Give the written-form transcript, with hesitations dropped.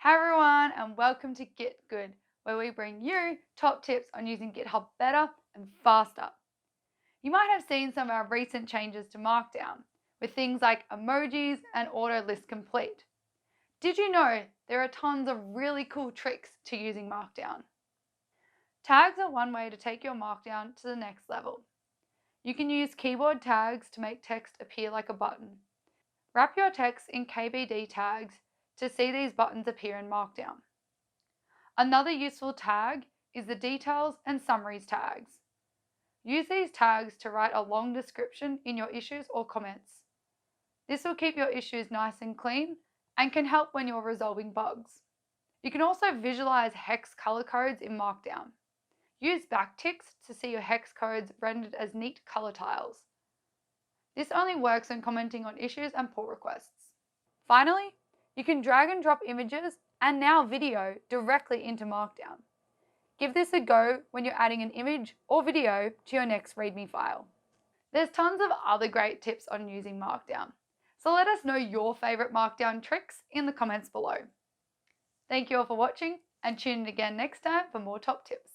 Hi everyone and welcome to Git Good, where we bring you top tips on using GitHub better and faster. You might have seen some of our recent changes to Markdown, with things like emojis and auto list complete. Did you know there are tons of really cool tricks to using Markdown? Tags are one way to take your Markdown to the next level. You can use keyboard tags to make text appear like a button. Wrap your text in KBD tags to see these buttons appear in Markdown. Another useful tag is the details and summaries tags. Use these tags to write a long description in your issues or comments. This will keep your issues nice and clean and can help when you're resolving bugs. You can also visualize hex color codes in Markdown. Use backticks to see your hex codes rendered as neat color tiles. This only works when commenting on issues and pull requests. Finally, you can drag and drop images and now video directly into Markdown. Give this a go when you're adding an image or video to your next README file. There's tons of other great tips on using Markdown, so let us know your favourite Markdown tricks in the comments below. Thank you all for watching and tune in again next time for more top tips.